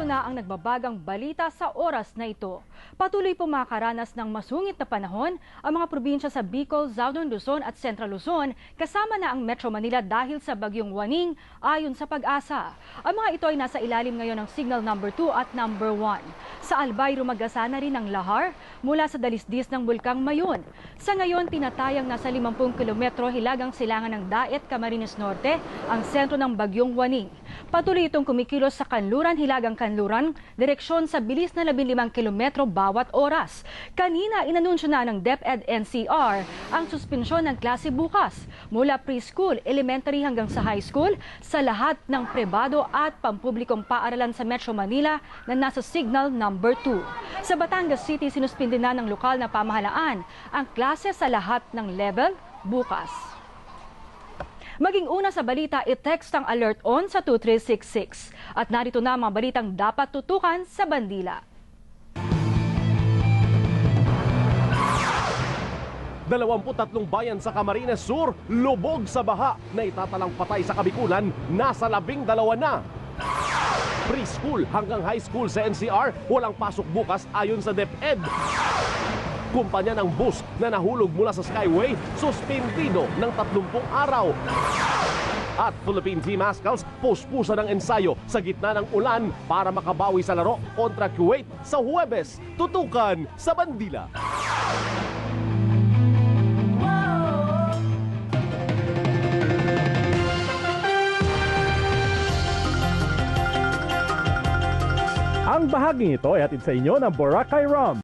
Narito na ang nagbabagang balita sa oras na ito. Patuloy po makaranas ng masungit na panahon ang mga probinsya sa Bicol, Southern Luzon at Central Luzon, kasama na ang Metro Manila dahil sa bagyong Waning ayon sa Pag-asa. Ang mga ito ay nasa ilalim ngayon ng signal number 2 at number 1. Sa Albay, rumagasa na rin ang lahar mula sa dalisdis ng Bulkang Mayon. Sa ngayon, tinatayang nasa 50 kilometro hilagang silangan ng Daet, Camarines Norte, ang sentro ng bagyong Waning. Patuloy itong kumikilos sa Kanluran, Hilagang Kanluran, direksyon sa bilis na 15 kilometro bawat oras. Kanina, inanunsyo na ng DepEd NCR ang suspensyon ng klase bukas mula preschool, elementary hanggang sa high school sa lahat ng pribado at pampublikong paaralan sa Metro Manila na nasa signal number 2. Sa Batangas City, sinuspindi na ng lokal na pamahalaan ang klase sa lahat ng level bukas. Maging una sa balita, i-text ang alert on sa 2366. At narito na mga balitang dapat tutukan sa bandila. 23 bayan sa Camarines Sur, lubog sa baha na itatalang patay sa Kabikulan, nasa 12 na. Preschool hanggang high school sa NCR, walang pasok bukas ayon sa DepEd. Kumpanya ng bus na nahulog mula sa Skyway, suspendido ng 30 araw. At Philippine Team Mascals, puspusa ng ensayo sa gitna ng ulan para makabawi sa laro kontra Kuwait sa Huwebes. Tutukan sa bandila. Ang bahaging ito ay hatid sa inyo ng Boracay Rum.